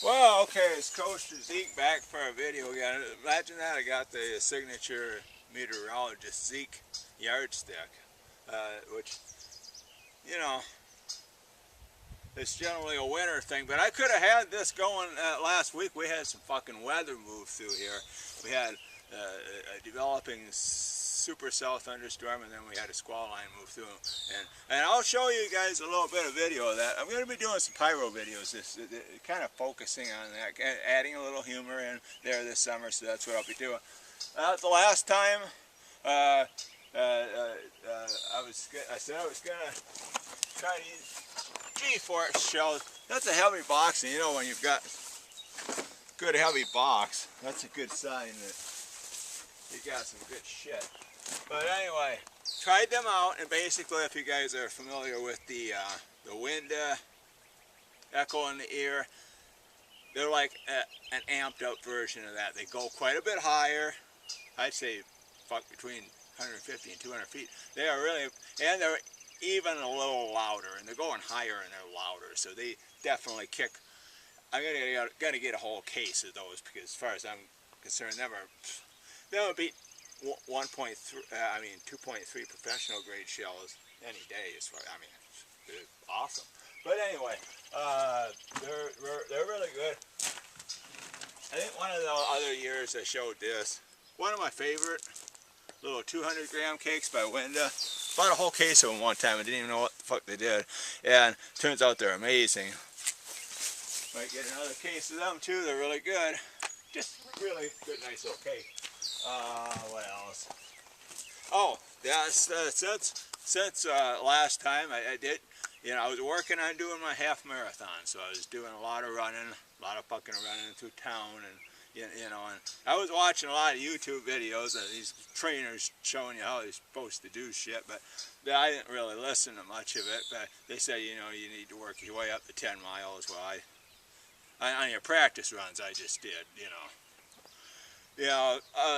Well, okay, it's Coach Zeke back for a video again. Imagine that, I got the signature meteorologist Zeke yardstick, which, you know, it's generally a winter thing, but I could have had this going last week. We had some fucking weather move through here. We had a developing supercell thunderstorm, and then we had a squall line move through. And I'll show you guys a little bit of video of that. I'm going to be doing some pyro videos, kind of focusing on that, adding a little humor in there this summer, so that's what I'll be doing. The last time I said I was going to try to use G-force shells. That's a heavy box, and you know when you've got good heavy box, that's a good sign that you got some good shit. But anyway, tried them out, and basically, if you guys are familiar with the Winda echo in the ear, they're like an amped up version of that. They go quite a bit higher. I'd say between 150 and 200 feet. They are really, and they're even a little louder, and they're going higher and they're louder, so they definitely kick. I'm gonna get a whole case of those, because as far as I'm concerned, they'll beat 2.3 professional grade shells any day. As far, I mean, they're awesome. But anyway, they're really good. I think one of the other years I showed this. One of my favorite little 200 gram cakes by Winda. Bought a whole case of them one time. I didn't even know what the fuck they did, and turns out they're amazing. Might get another case of them too. They're really good. Just really good, nice little cake. What else? Oh, yeah. Since last time I did, you know, I was working on doing my half marathon, so I was doing a lot of running, a lot of fucking running through town, and you know, and I was watching a lot of YouTube videos of these trainers showing you how you're supposed to do shit, but I didn't really listen to much of it. But they said, you know, you need to work your way up to 10 miles. Well, on your practice runs, I just did, you know,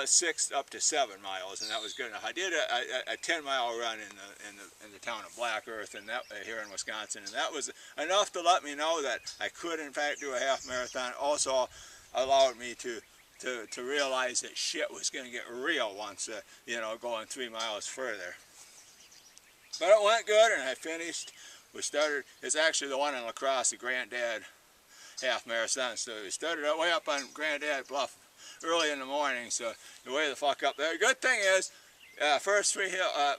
6 up to 7 miles, and that was good enough. I did a 10-mile run in the town of Black Earth, and that here in Wisconsin, and that was enough to let me know that I could, in fact, do a half marathon. Also allowed me to realize that shit was going to get real once, you know, going 3 miles further. But it went good, and I finished. We started. It's actually the one in La Crosse, the Granddad half marathon. So we started way up on Granddad Bluff early in the morning. So the way the fuck up there. Good thing is, first 3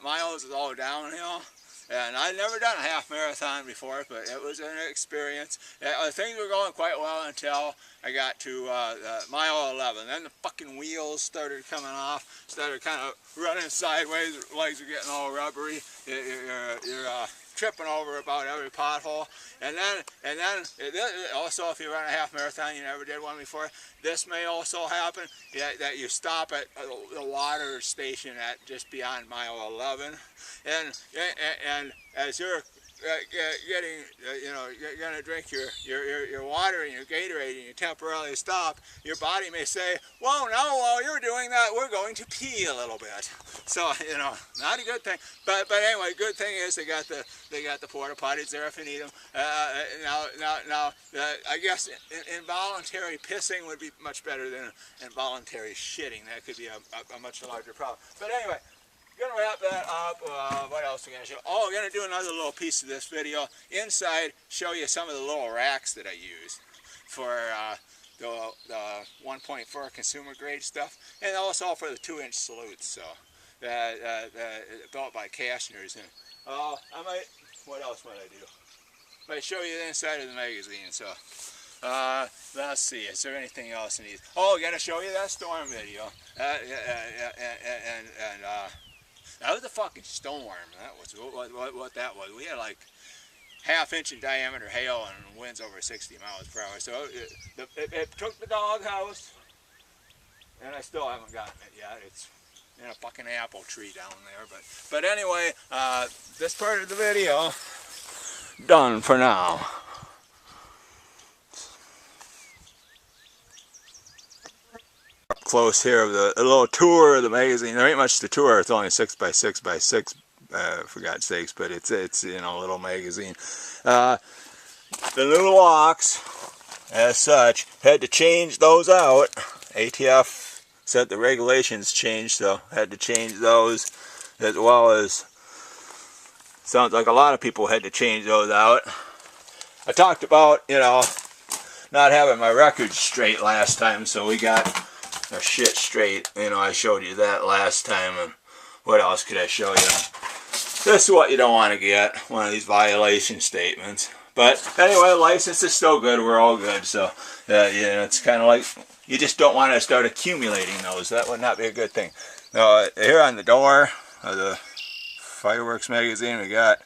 miles is all downhill. And I'd never done a half marathon before, but it was an experience. Things were going quite well until I got to mile 11. Then the fucking wheels started coming off, started kind of running sideways, legs are getting all rubbery. You're tripping over about every pothole. And then also, if you run a half marathon, you never did one before, this may also happen, that you stop at the water station at just beyond mile 11. And as you're getting, you know, you're going to drink your water and your Gatorade, and you temporarily stop, your body may say, well, now while you're doing that, we're going to pee a little bit. So, you know, not a good thing. But anyway, good thing is they got the porta potties there if you need them. Now, I guess involuntary pissing would be much better than involuntary shitting. That could be a much larger problem. But anyway, gonna wrap that up. What else are we gonna show? Oh, we're gonna do another little piece of this video. Inside, show you some of the little racks that I use for the 1.4 consumer grade stuff, and also for the 2-inch salutes. So built by Kastner's. And I might. What else might I do? Might show you the inside of the magazine. So let's see. Is there anything else in these? Oh, I'm gonna show you that storm video. That was a fucking storm. That was what that was. We had like half-inch in diameter hail and winds over 60 miles per hour. So it took the doghouse, and I still haven't gotten it yet. It's in a fucking apple tree down there. But anyway, this part of the video done for now. Close here of a little tour of the magazine. There ain't much to tour. It's only 6 by 6 by 6, for God's sakes, but it's you know, a little magazine. The little locks as such. Had to change those out. ATF said the regulations changed, so had to change those, as well as sounds like a lot of people had to change those out. I talked about, you know, not having my records straight last time, so we got our shit straight. You know, I showed you that last time, and what else could I show you? This is what you don't want to get, one of these violation statements. But anyway, license is still good, we're all good, so yeah, it's kind of like, you just don't want to start accumulating those. That would not be a good thing. Now, here on the door of the fireworks magazine, we got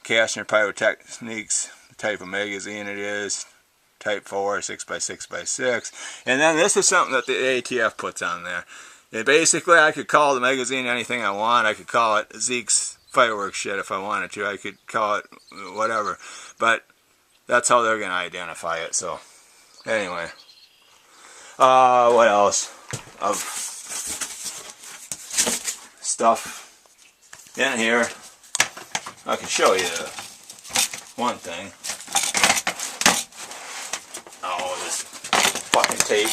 Kastner Pyrotechnics, the type of magazine it is, type 4, 6x6x6, and then this is something that the ATF puts on there. And basically, I could call the magazine anything I want. I could call it Zeke's fireworks shit if I wanted to. I could call it whatever, but that's how they're going to identify it. So anyway, what else of stuff in here? I can show you one thing. Oh, this fucking tape.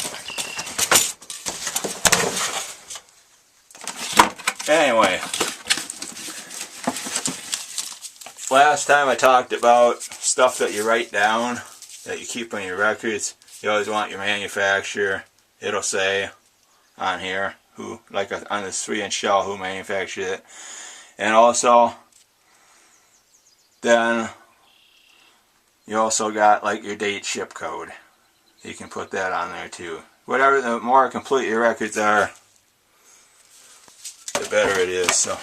Anyway, last time I talked about stuff that you write down, that you keep on your records. You always want your manufacturer. It'll say on here who, like on this 3-inch shell, who manufactured it. And also, then you also got like your date ship code. You can put that on there too. Whatever, the more complete your records are, the better it is. So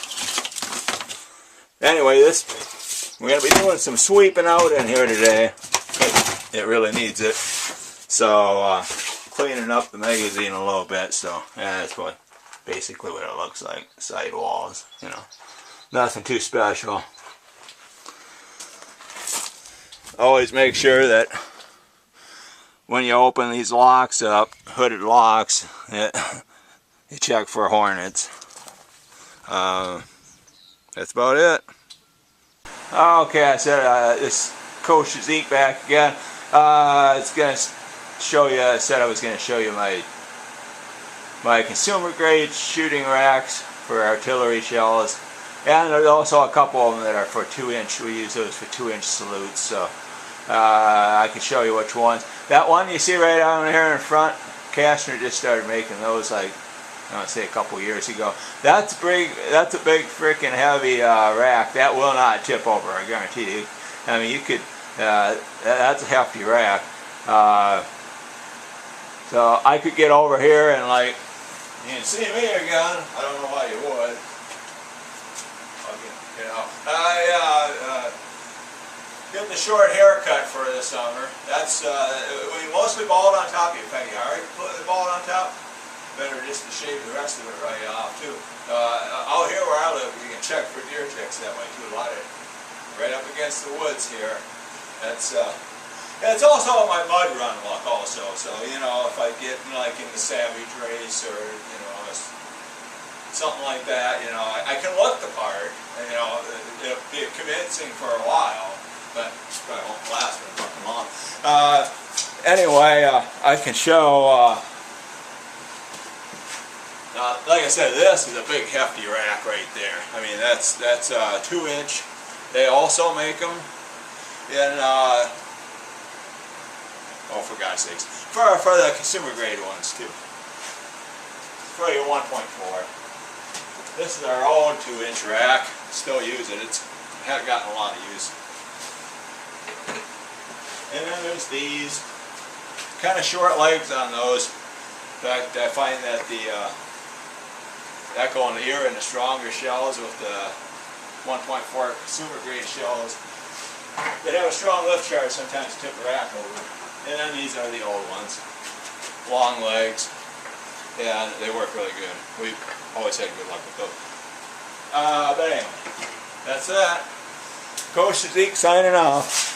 anyway, we're going to be doing some sweeping out in here today. It really needs it. So cleaning up the magazine a little bit. So yeah, that's basically what it looks like. Side walls, you know, nothing too special. Always make sure that when you open these locks up, hooded locks, you check for hornets. That's about it. Okay, I said this Coach Zeke back again. It's gonna show you. I said I was gonna show you my consumer grade shooting racks for artillery shells, and there's also a couple of them that are for 2-inch. We use those for 2-inch salutes. So I can show you which ones. That one you see right down here in front, Kastner just started making those like, I want to say a couple years ago. That's big. That's a big freaking heavy rack. That will not tip over, I guarantee you. I mean, you could. That's a hefty rack. So I could get over here and like, you can see me again. I don't know why you would. You know, I get the short haircut for this summer. That's we mostly bald on top. You think you already completely bald on top? Better just to shave the rest of it right off too. Out here where I live, you can check for deer ticks that way too. A lot of right up against the woods here. That's it's also my mud run luck also. So you know, if I get like in the savage race or you know something like that, you know, I can look the part. And, you know, it'll be convincing for a while, but it probably won't last very fucking long. Anyway, I can show. Like I said, this is a big hefty rack right there. I mean, that's 2-inch. They also make them in oh, for God's sakes, for the consumer grade ones too. For your 1.4. This is our own 2-inch rack. Still use it. It's had gotten a lot of use. And then there's these kind of short legs on those. In fact, I find that the echo in the ear and the stronger shells with the 1.4 consumer grade shells, they have a strong lift charge, sometimes tip the rack over. And then these are the old ones. Long legs. Yeah, they work really good. We've always had good luck with those. But anyway, that's that. Coach Zeke signing off.